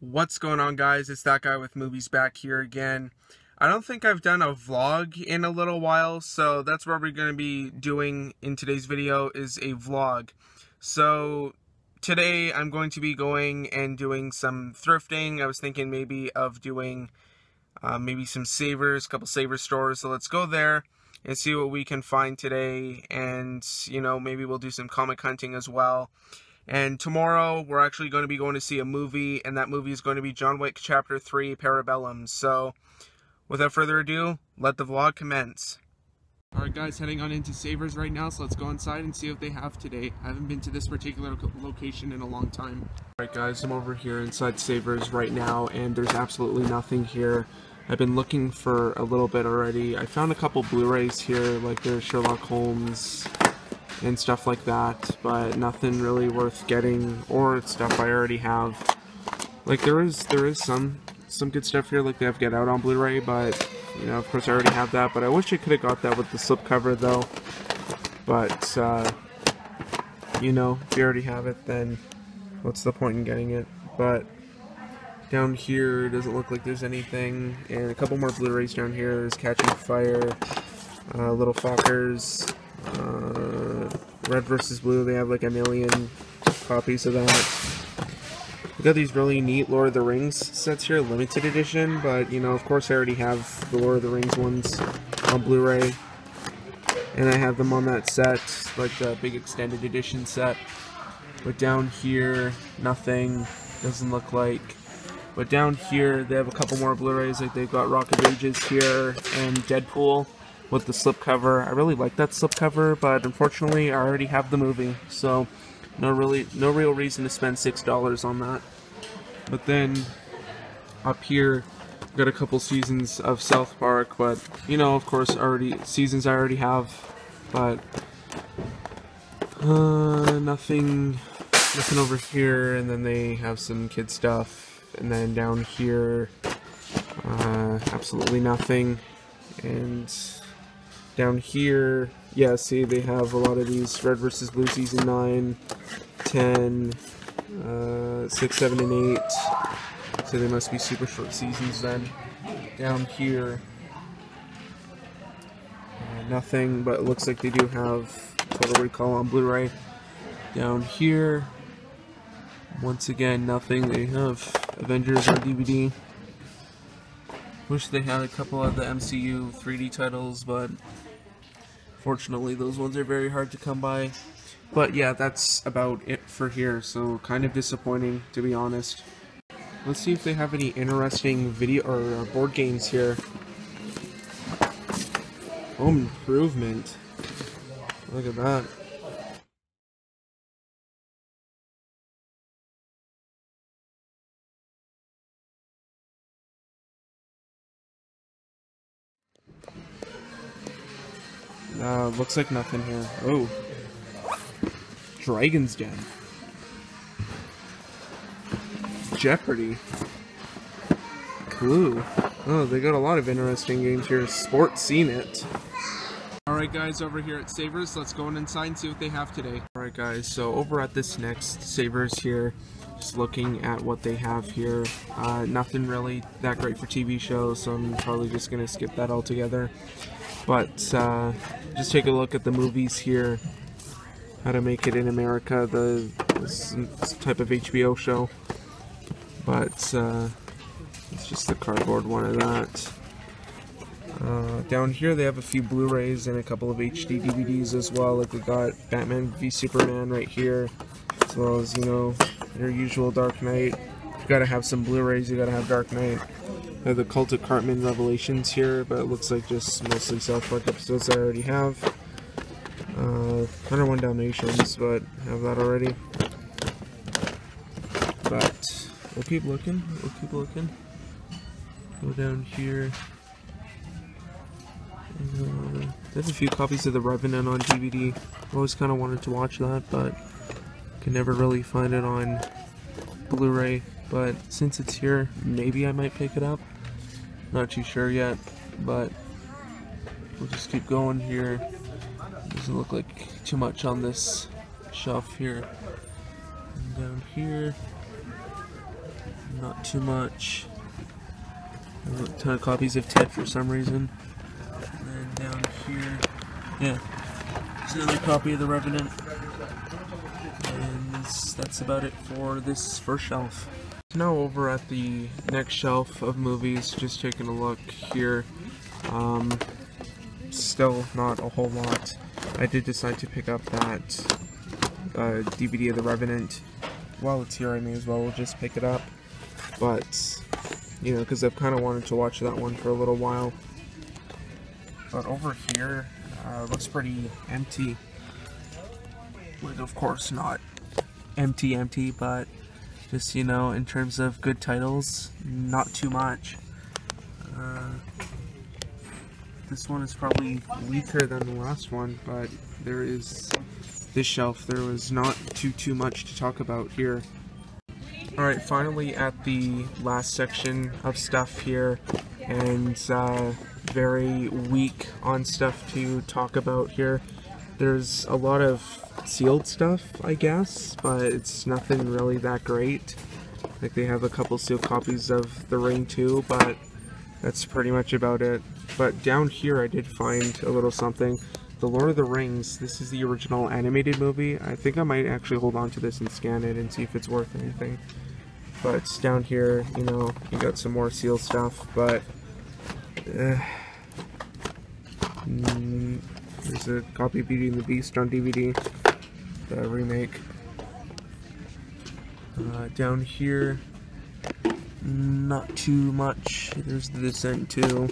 What's going on, guys? It's that guy with movies back here again. I don't think I've done a vlog in a little while, so that's what we're going to be doing in today's video is a vlog. So today I'm going to be going and doing some thrifting. I was thinking maybe of doing maybe some Savers, a couple Savers stores. So let's go there and see what we can find today, and you know, maybe we'll do some comic hunting as well. And tomorrow, we're actually going to be going to see a movie, and that movie is going to be John Wick Chapter 3, Parabellum. So, without further ado, let the vlog commence. Alright guys, heading on into Savers right now, so let's go inside and see what they have today. I haven't been to this particular location in a long time. Alright guys, I'm over here inside Savers right now, and there's absolutely nothing here. I've been looking for a little bit already. I found a couple Blu-rays here, like there's Sherlock Holmes and stuff like that, but nothing really worth getting, or stuff I already have. Like there is some good stuff here, like they have Get Out on Blu-ray, but you know, of course I already have that. But I wish I could have got that with the slipcover though. But you know, if you already have it, then what's the point in getting it? But down here it doesn't look like there's anything, and a couple more Blu-rays down here. There's Catching Fire, Little Fockers, Red vs. Blue. They have like a million copies of that. We got these really neat Lord of the Rings sets here, limited edition, but you know, of course I already have the Lord of the Rings ones on Blu-ray, and I have them on that set, like the big extended edition set. But down here, nothing, doesn't look like. But down here, they have a couple more Blu-rays, like they've got Rock of Ages here and Deadpool with the slipcover. I really like that slipcover, but unfortunately I already have the movie, so no real reason to spend $6 on that. But then up here, I've got a couple seasons of South Park, but you know, of course, seasons I already have. But nothing over here. And then they have some kid stuff, and then down here, absolutely nothing. And down here, yeah, see, they have a lot of these Red vs. Blue Season 9, 10, 6, 7, and 8. So they must be super short seasons then. Down here, nothing, but it looks like they do have Total Recall on Blu-ray. Down here, once again, nothing. They have Avengers on DVD. Wish they had a couple of the MCU 3D titles, but fortunately those ones are very hard to come by. But yeah, that's about it for here, so kind of disappointing, to be honest. Let's see if they have any interesting video or board games here. Home Improvement. Look at that. Looks like nothing here. Oh. Dragon's Den. Jeopardy. Clue. Oh, they got a lot of interesting games here. Sports Seen It. Alright guys, over here at Savers, let's go inside and see what they have today. Alright guys, so over at this next Savers here, just looking at what they have here. Nothing really that great for TV shows, so I'm probably just going to skip that altogether. But just take a look at the movies here. How to Make It in America, this type of HBO show. But it's just the cardboard one of that. Down here they have a few Blu-rays and a couple of HD DVDs as well. Like we got Batman v Superman right here, as well as, you know, your usual Dark Knight. You gotta have some Blu-rays, you gotta have Dark Knight. They have the Cult of Cartman Revelations here, but it looks like just mostly South Park episodes I already have. 101 Dalmatians, but I have that already. But we'll keep looking, Go down here. There's a few copies of The Revenant on DVD. I always kind of wanted to watch that, but could never really find it on Blu-ray. But since it's here, maybe I might pick it up. Not too sure yet, but we'll just keep going here. Doesn't look like too much on this shelf here. And down here, Not too much. A ton of copies of Ted for some reason. And then down here, yeah, there's another copy of The Revenant. And that's about it for this first shelf. Now over at the next shelf of movies, just taking a look here. Still not a whole lot. I did decide to pick up that DVD of The Revenant. While it's here, I may as well just pick it up. But, you know, because I've kind of wanted to watch that one for a little while. But over here, looks pretty empty. Like, of course, not empty, but just, you know, in terms of good titles, not too much. This one is probably weaker than the last one, but there is this shelf. There was not too much to talk about here. Alright, finally at the last section of stuff here, and very weak on stuff to talk about here. There's a lot of sealed stuff, I guess, but it's nothing really that great. Like, they have a couple sealed copies of The Ring 2, but that's pretty much about it. But down here I did find a little something. The Lord of the Rings, this is the original animated movie. I think I might actually hold on to this and scan it and see if it's worth anything. But down here, you know, you got some more sealed stuff, but there's a copy of Beauty and the Beast on DVD, the remake. Down here, not too much. There's The Descent 2.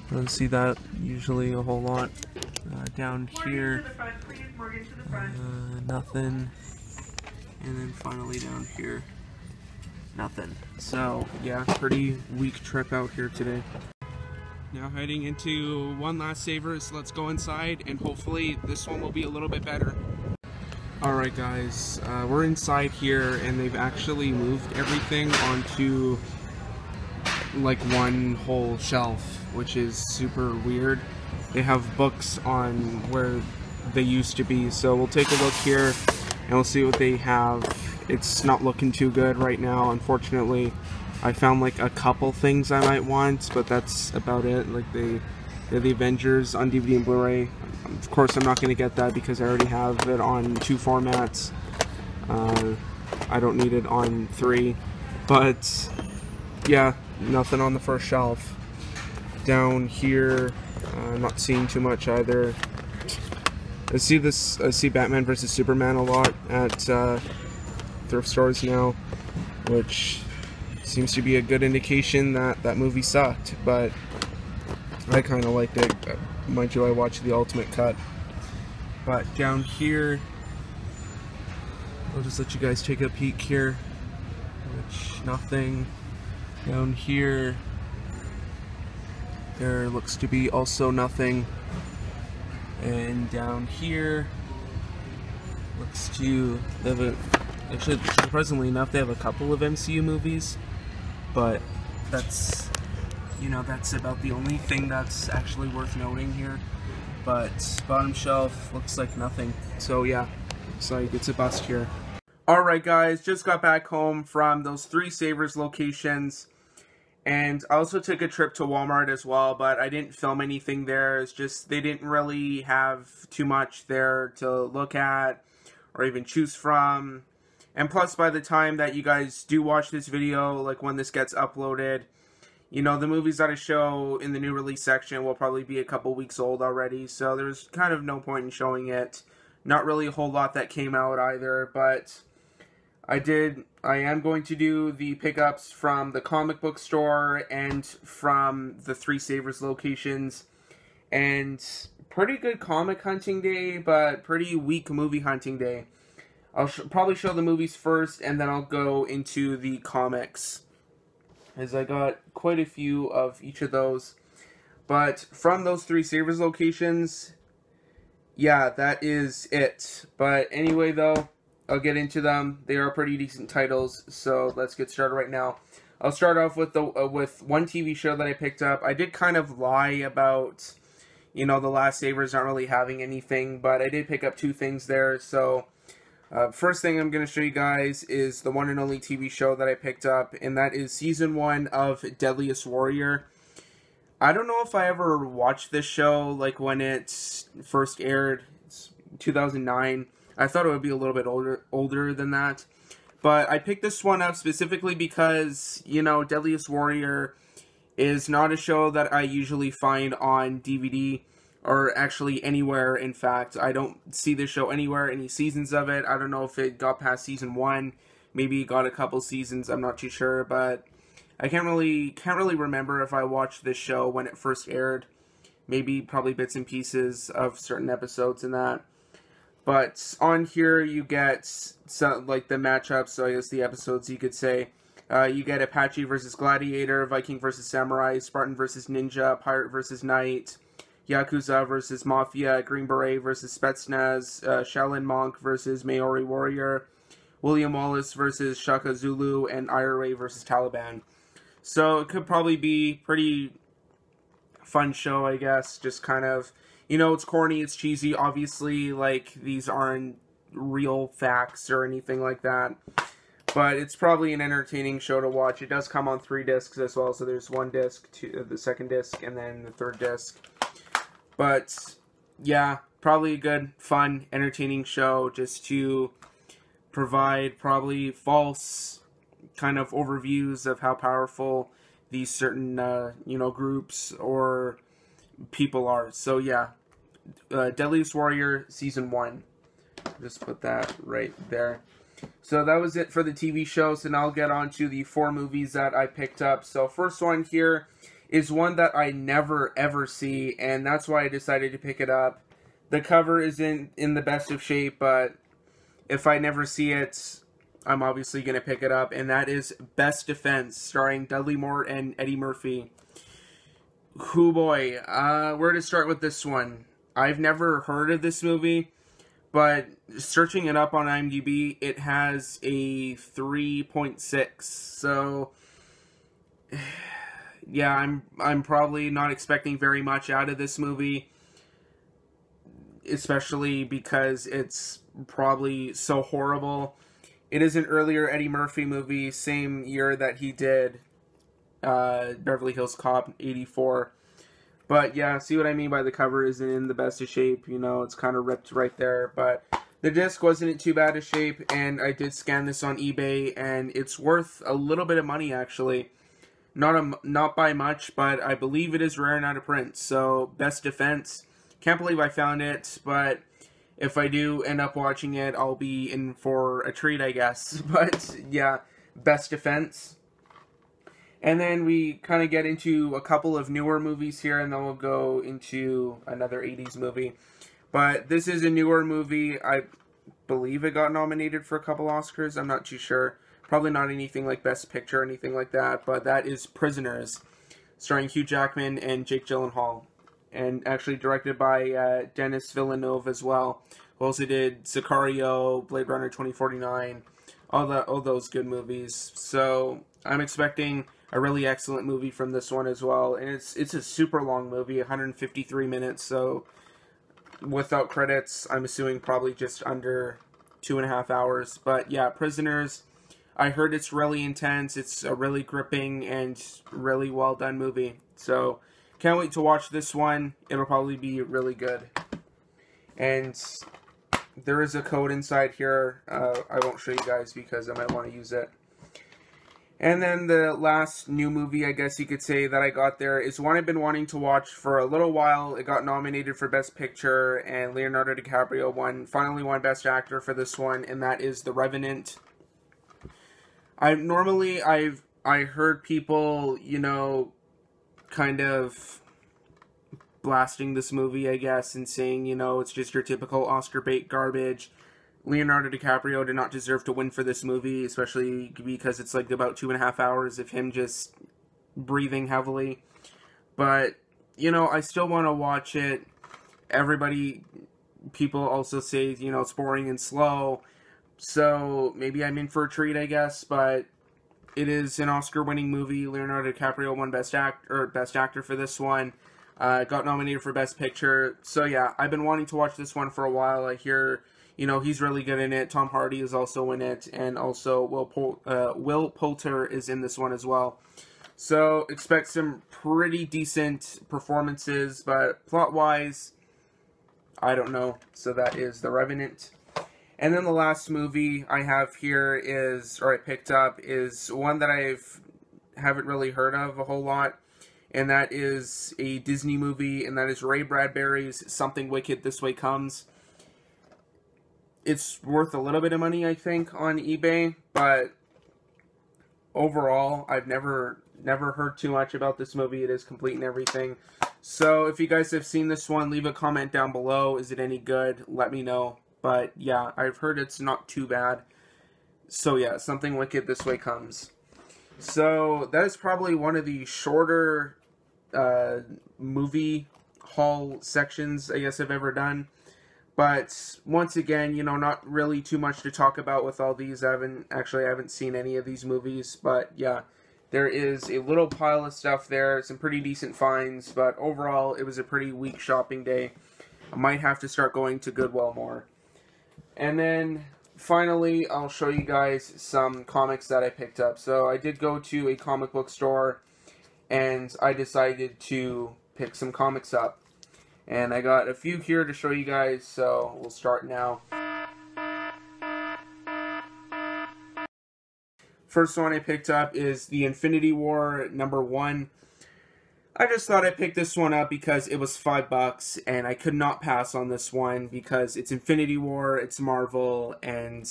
I don't see that usually a whole lot. Down here, nothing. And then finally down here, nothing. So yeah, pretty weak trip out here today. Now heading into one last saver, so let's go inside and hopefully this one will be a little bit better. Alright guys, we're inside here and they've actually moved everything onto like one whole shelf, which is super weird. They have books on where they used to be, so we'll take a look here and we'll see what they have. It's not looking too good right now, unfortunately. I found like a couple things I might want, but that's about it. Like they're the Avengers on DVD and Blu-ray. Of course I'm not going to get that because I already have it on 2 formats. I don't need it on 3, but yeah, nothing on the first shelf. Down here, I'm not seeing too much either. I see Batman vs Superman a lot at thrift stores now, which seems to be a good indication that that movie sucked, but I kind of liked it. Mind you, I watched the Ultimate Cut. But down here, I'll just let you guys take a peek here, which nothing. Down here, there looks to be also nothing. And down here, looks to, they have actually, surprisingly enough, they have a couple of MCU movies, but that's, you know, that's about the only thing that's actually worth noting here. But bottom shelf looks like nothing. So yeah, looks like it's a bust here. Alright guys, just got back home from those 3 Savers locations. And I also took a trip to Walmart as well, but I didn't film anything there. It's just they didn't really have too much there to look at or even choose from. And plus, by the time that you guys do watch this video, like when this gets uploaded, you know, the movies that I show in the new release section will probably be a couple weeks old already. So there's kind of no point in showing it. Not really a whole lot that came out either, but I am going to do the pickups from the comic book store and from the 3 Savers locations. And pretty good comic hunting day, but pretty weak movie hunting day. I'll probably show the movies first, and then I'll go into the comics, as I got quite a few of each of those. But from those 3 Savers locations, yeah, that is it. But anyway, though, I'll get into them. They are pretty decent titles, so let's get started right now. I'll start off with with one TV show that I picked up. I did kind of lie about, you know, the last Savers not really having anything, but I did pick up 2 things there. So First thing I'm going to show you guys is the one and only TV show that I picked up, and that is Season 1 of Deadliest Warrior. I don't know if I ever watched this show, like, when it first aired. It's 2009. I thought it would be a little bit older than that. But I picked this one up specifically because, you know, Deadliest Warrior is not a show that I usually find on DVD, or actually anywhere. In fact, I don't see this show anywhere, any seasons of it. I don't know if it got past season 1. Maybe it got a couple seasons, I'm not too sure, but I can't really remember if I watched this show when it first aired. Maybe probably bits and pieces of certain episodes in that. But on here you get some, like, the matchups, so I guess the episodes you could say. You get Apache versus Gladiator, Viking versus Samurai, Spartan versus Ninja, Pirate versus Knight, Yakuza versus Mafia, Green Beret versus Spetsnaz, Shaolin Monk versus Maori Warrior, William Wallace versus Shaka Zulu, and IRA versus Taliban. So it could probably be pretty fun show, I guess. Just kind of, you know, it's corny, it's cheesy. Obviously, like, these aren't real facts or anything like that. But it's probably an entertaining show to watch. It does come on 3 discs as well. So there's 1 disc, the second disc, and then the 3rd disc. But yeah, probably a good, fun, entertaining show just to provide probably false kind of overviews of how powerful these certain, you know, groups or people are. So yeah, Deadliest Warrior Season 1. Just put that right there. So that was it for the TV show. So now I'll get on to the 4 movies that I picked up. So first one here is one that I never ever see, and that's why I decided to pick it up. The cover isn't in the best of shape, but if I never see it, I'm obviously going to pick it up, and that is Best Defense, starring Dudley Moore and Eddie Murphy. Hoo boy, where to start with this one? I've never heard of this movie, but searching it up on IMDb, it has a 3.6, so yeah, I'm probably not expecting very much out of this movie, especially because it's probably so horrible. It is an earlier Eddie Murphy movie, same year that he did Beverly Hills Cop 84. But yeah, see what I mean by the cover isn't in the best of shape. You know, it's kind of ripped right there. But the disc wasn't in too bad of shape, and I did scan this on eBay, and it's worth a little bit of money, actually. Not by much, but I believe it is rare and out of print. So, Best Defense. Can't believe I found it, but if I do end up watching it, I'll be in for a treat, I guess. But yeah, Best Defense. And then we kind of get into a couple of newer movies here, and then we'll go into another 80s movie. But this is a newer movie. I believe it got nominated for a couple Oscars. I'm not too sure. Probably not anything like Best Picture or anything like that, but that is Prisoners, starring Hugh Jackman and Jake Gyllenhaal. And actually directed by Denis Villeneuve as well, who also did Sicario, Blade Runner 2049, all those good movies. So I'm expecting a really excellent movie from this one as well. And it's a super long movie, 153 minutes, so without credits, I'm assuming probably just under 2.5 hours. But yeah, Prisoners, I heard it's really intense, it's a really gripping and really well done movie. So can't wait to watch this one. It'll probably be really good. And there is a code inside here. I won't show you guys because I might want to use it. And then the last new movie, I guess you could say, that I got there is one I've been wanting to watch for a little while. It got nominated for Best Picture, and Leonardo DiCaprio finally won Best Actor for this one, and that is The Revenant. I've heard people, you know, kind of blasting this movie, I guess, and saying, you know, it's just your typical Oscar bait garbage. Leonardo DiCaprio did not deserve to win for this movie, especially because it's like about 2.5 hours of him just breathing heavily. But, you know, I still want to watch it. People also say, you know, it's boring and slow. So maybe I'm in for a treat, I guess. But it is an Oscar-winning movie. Leonardo DiCaprio won Best Actor for this one. Got nominated for Best Picture. So yeah, I've been wanting to watch this one for a while. I hear, You know, he's really good in it. Tom Hardy is also in it, and also Will Poulter is in this one as well. So expect some pretty decent performances, but plot-wise, I don't know. So that is The Revenant. And then the last movie I have here is, or I picked up, is one that haven't really heard of a whole lot. And that is a Disney movie, and that is Ray Bradbury's Something Wicked This Way Comes. It's worth a little bit of money, I think, on eBay, but overall, I've never heard too much about this movie. It is complete and everything. So if you guys have seen this one, leave a comment down below. Is it any good? Let me know. But yeah, I've heard it's not too bad. So yeah, Something Wicked This Way Comes. So that is probably one of the shorter movie haul sections I guess I've ever done. But once again, you know, not really too much to talk about with all these. I haven't seen any of these movies, but yeah, there is a little pile of stuff there, some pretty decent finds, but overall, it was a pretty weak shopping day. I might have to start going to Goodwill more. And then, finally, I'll show you guys some comics that I picked up. So, I did go to a comic book store, and I decided to pick some comics up. And I got a few here to show you guys, so we'll start now. First one I picked up is the Infinity War #1. I just thought I'd pick this one up because it was $5, and I could not pass on this one because it's Infinity War, it's Marvel, and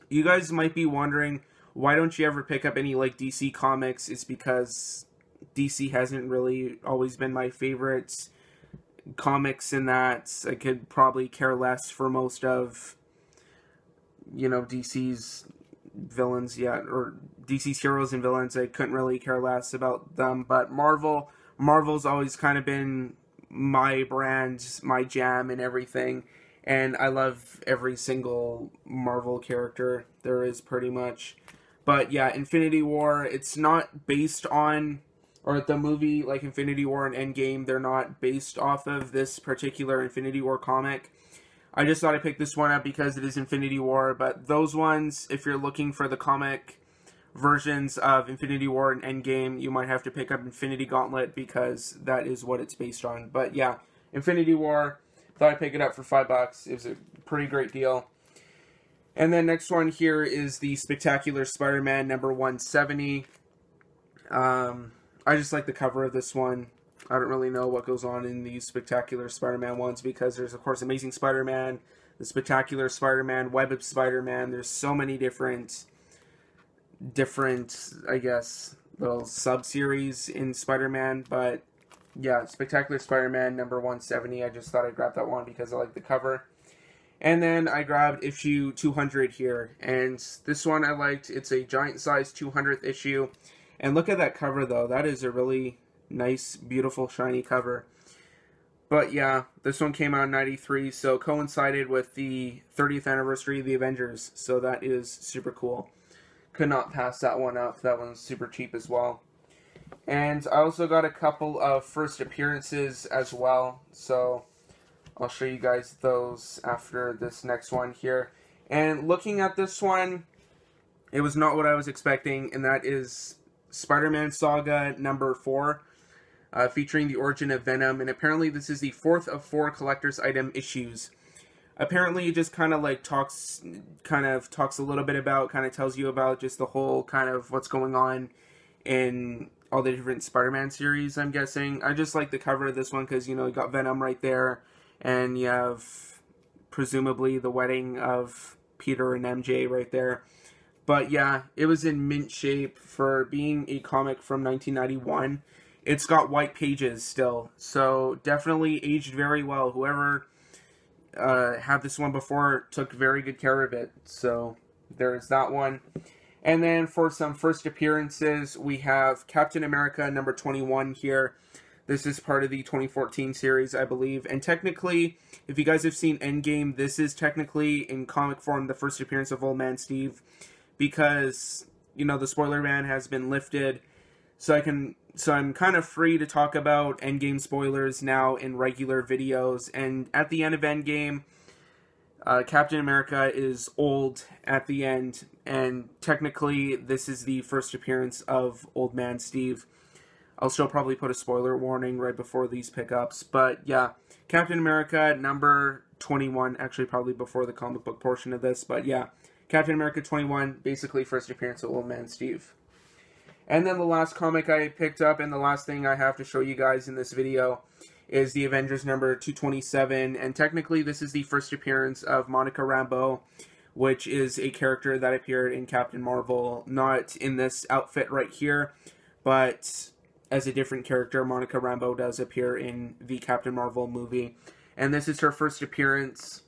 you guys might be wondering, why don't you ever pick up any like DC comics? It's because DC hasn't really always been my favorite comics in that I could probably care less for most of, you know, DC's villains yet, or DC's heroes and villains. I couldn't really care less about them, but Marvel's always kind of been my brand, my jam and everything, and I love every single Marvel character there is pretty much. But yeah, Infinity War, it's not based on, or the movie like Infinity War and Endgame, they're not based off of this particular Infinity War comic. I just thought I'd pick this one up because it is Infinity War, but those ones, if you're looking for the comic versions of Infinity War and Endgame, you might have to pick up Infinity Gauntlet because that is what it's based on. But yeah, Infinity War, thought I'd pick it up for $5. It was a pretty great deal. And then next one here is the Spectacular Spider-Man #170. I just like the cover of this one. I don't really know what goes on in these Spectacular Spider-Man ones because there's, of course, Amazing Spider-Man, the Spectacular Spider-Man, Web of Spider-Man. There's so many different, I guess, little sub-series in Spider-Man. But, yeah, Spectacular Spider-Man #170. I just thought I'd grab that one because I like the cover. And then I grabbed issue 200 here. And this one I liked. It's a giant-sized 200th issue. And look at that cover, though. That is a really nice, beautiful, shiny cover. But yeah, this one came out in '93, so coincided with the 30th anniversary of the Avengers. So that is super cool. Could not pass that one up. That one's super cheap as well. And I also got a couple of first appearances as well. So I'll show you guys those after this next one here. And looking at this one, it was not what I was expecting, and that is Spider-Man Saga #4, featuring the origin of Venom, and apparently this is the 4th of 4 collector's item issues. Apparently it just kind of talks a little bit about, kind of tells you about just the whole kind of what's going on in all the different Spider-Man series, I'm guessing. I just like the cover of this one because, you know, you got Venom right there, and you have presumably the wedding of Peter and MJ right there. But yeah, it was in mint shape for being a comic from 1991. It's got white pages still, so definitely aged very well. Whoever had this one before took very good care of it. So there's that one. And then for some first appearances, we have Captain America #21 here. This is part of the 2014 series, I believe. And technically, if you guys have seen Endgame, this is technically, in comic form, the first appearance of Old Man Steve. Because, you know, the spoiler ban has been lifted, so I'm kind of free to talk about Endgame spoilers now in regular videos. And at the end of Endgame, Captain America is old at the end, and technically this is the first appearance of Old Man Steve. I'll still probably put a spoiler warning right before these pickups, but yeah, Captain America number 21, actually probably before the comic book portion of this, but yeah, Captain America 21, basically first appearance of Old Man Steve. And then the last comic I picked up, and the last thing I have to show you guys in this video, is the Avengers number 227, and technically this is the first appearance of Monica Rambeau, which is a character that appeared in Captain Marvel, not in this outfit right here, but as a different character. Monica Rambeau does appear in the Captain Marvel movie, and this is her first appearance,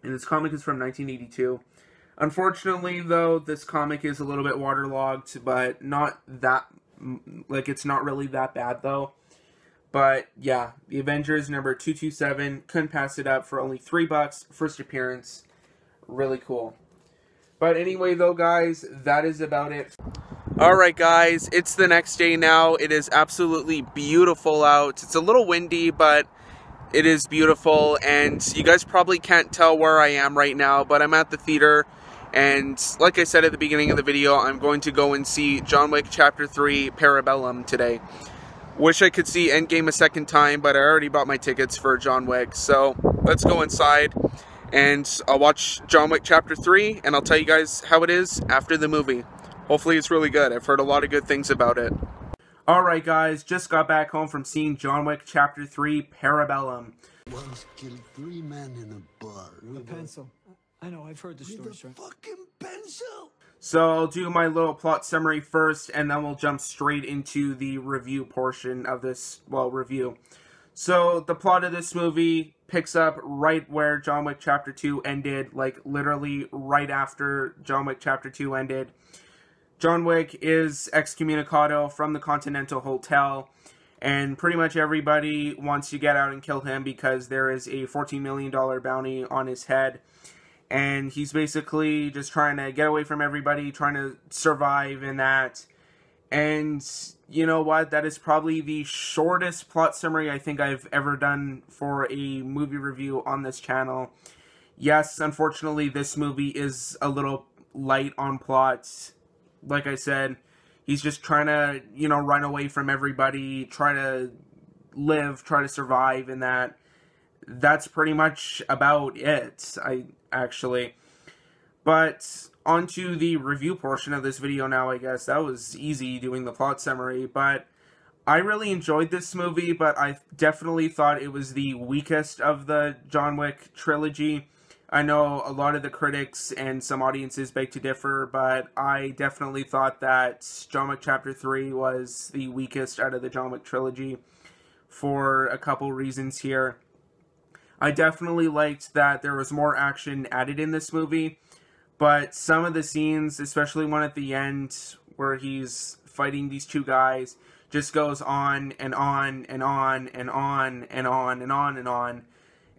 and this comic is from 1982. Unfortunately, though, this comic is a little bit waterlogged, but not that, like, it's not really that bad, though. But, yeah, the Avengers number 227, couldn't pass it up for only $3, first appearance, really cool. But anyway, though, guys, that is about it. Alright, guys, it's the next day now. It is absolutely beautiful out. It's a little windy, but it is beautiful, and you guys probably can't tell where I am right now, but I'm at the theater. And like I said at the beginning of the video, I'm going to go and see John Wick Chapter 3 Parabellum today. Wish I could see Endgame a second time, but I already bought my tickets for John Wick. So let's go inside and I'll watch John Wick Chapter 3 and I'll tell you guys how it is after the movie. Hopefully it's really good. I've heard a lot of good things about it. Alright guys, just got back home from seeing John Wick Chapter 3 Parabellum. Once killed 3 men in a bar. A pencil. I know, I've heard the story, sir. Fucking pencil! So I'll do my little plot summary first, and then we'll jump straight into the review portion of this, well, review. So the plot of this movie picks up right where John Wick Chapter 2 ended, like literally right after John Wick Chapter 2 ended. John Wick is excommunicado from the Continental Hotel, and pretty much everybody wants to get out and kill him because there is a $14 million bounty on his head. And he's basically just trying to get away from everybody, trying to survive in that. And you know what? That is probably the shortest plot summary I think I've ever done for a movie review on this channel. Yes, unfortunately, this movie is a little light on plots. Like I said, he's just trying to, you know, run away from everybody, try to live, try to survive in that. That's pretty much about it, actually. But onto the review portion of this video now, I guess. That was easy doing the plot summary, but I really enjoyed this movie, but I definitely thought it was the weakest of the John Wick trilogy. I know a lot of the critics and some audiences beg to differ, but I definitely thought that John Wick Chapter 3 was the weakest out of the John Wick trilogy for a couple reasons here. I definitely liked that there was more action added in this movie, but some of the scenes, especially one at the end where he's fighting these two guys, just goes on and on and on and on and on and on and on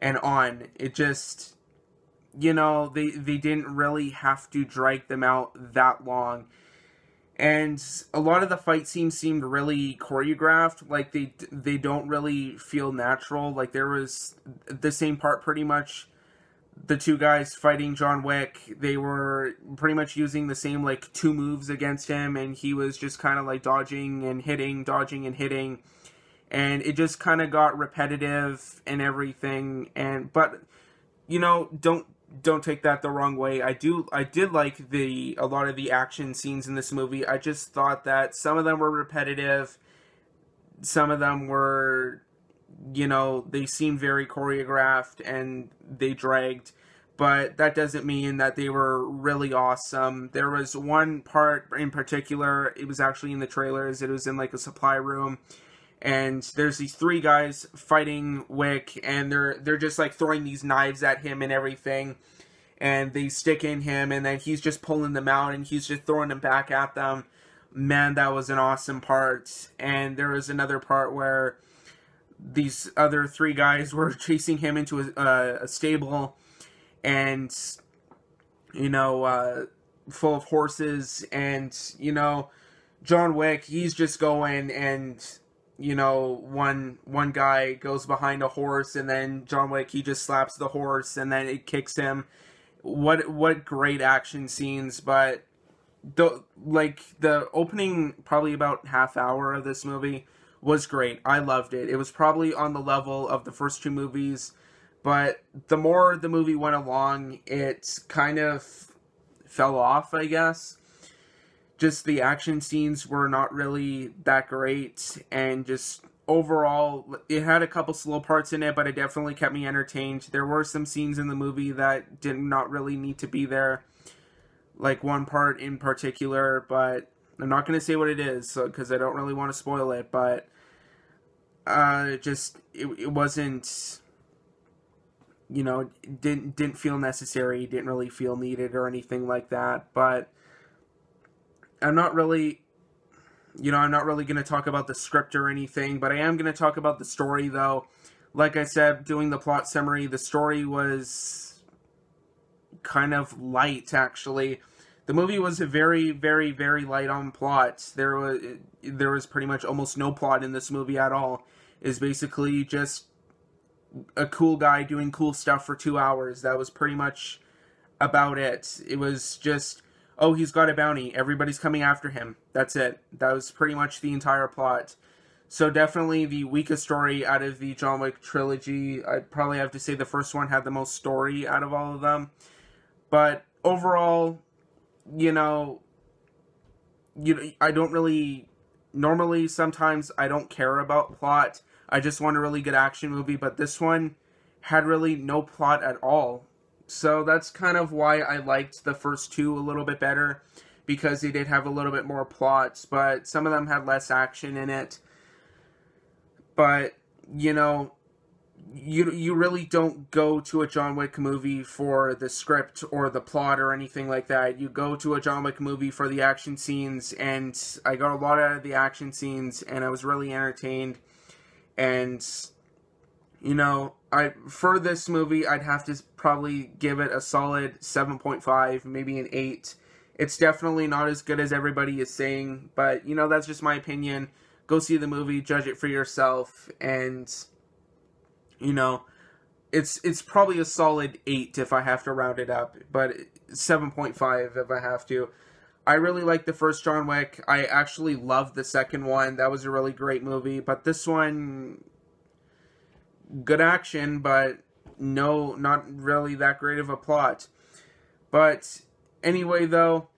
and on. It just, you know, they didn't really have to drag them out that long. And a lot of the fight scenes seemed really choreographed, like they don't really feel natural. Like there was the same part pretty much, the two guys fighting John Wick, they were pretty much using the same like 2 moves against him, and he was just kind of like dodging and hitting, dodging and hitting, and it just kind of got repetitive and everything. And but you know, don't take that the wrong way. I did like a lot of the action scenes in this movie. I just thought that some of them were repetitive. Some of them were, you know, they seemed very choreographed and they dragged. But that doesn't mean that they were really awesome. There was one part in particular, it was actually in the trailers. It was in like a supply room. And there's these 3 guys fighting Wick, and they're just like throwing these knives at him and everything, and they stick in him, and then he's just pulling them out, and he's just throwing them back at them. Man, that was an awesome part. And there was another part where these other 3 guys were chasing him into a stable, and you know, full of horses, and you know, John Wick, he's just going and you know, one guy goes behind a horse, and then John Wick, he just slaps the horse, and then it kicks him. What great action scenes! But the opening, probably about half hour of this movie was great. I loved it. It was probably on the level of the first two movies, but the more the movie went along, it kind of fell off, I guess. Just the action scenes were not really that great, and just overall, it had a couple slow parts in it, but it definitely kept me entertained. There were some scenes in the movie that did not really need to be there, like one part in particular, but I'm not going to say what it is, because I don't really want to spoil it, but it wasn't, you know, didn't feel necessary, didn't really feel needed or anything like that. But I'm not really going to talk about the script or anything, but I am going to talk about the story, though. Like I said, doing the plot summary, the story was kind of light, actually. The movie was very, very, very light on plot. There was pretty much almost no plot in this movie at all. It's basically just a cool guy doing cool stuff for 2 hours. That was pretty much about it. It was just, oh, he's got a bounty, everybody's coming after him. That's it. That was pretty much the entire plot. So definitely the weakest story out of the John Wick trilogy. I'd probably have to say the first one had the most story out of all of them. But overall, I don't really, normally sometimes I don't care about plot. I just want a really good action movie, but this one had really no plot at all. So that's kind of why I liked the first two a little bit better, because they did have a little bit more plots, but some of them had less action in it. But, you really don't go to a John Wick movie for the script or the plot or anything like that. You go to a John Wick movie for the action scenes, and I got a lot out of the action scenes, and I was really entertained. And, for this movie, I'd have to probably give it a solid 7.5, maybe an 8. It's definitely not as good as everybody is saying, but, that's just my opinion. Go see the movie, judge it for yourself, and, it's probably a solid 8 if I have to round it up, but 7.5 if I have to. I really like the first John Wick. I actually loved the second one. That was a really great movie, but this one, good action, but no, not really that great of a plot. But anyway, though,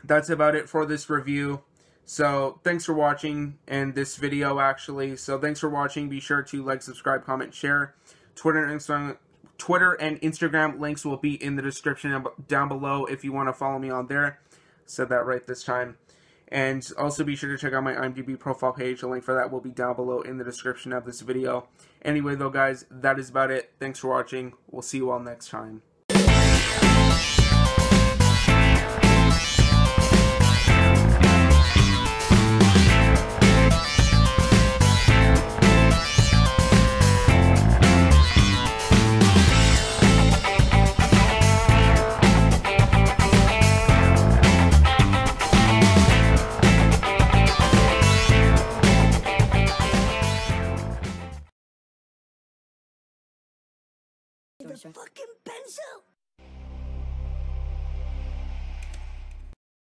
that's about it for this review. So thanks for watching, and this video actually. So thanks for watching. Be sure to like, subscribe, comment, share. Twitter and Instagram links will be in the description down below if you want to follow me on there. Said that right this time. And also be sure to check out my IMDb profile page. A link for that will be down below in the description of this video. Anyway, though, guys, that is about it. Thanks for watching. We'll see you all next time. The fucking pencil!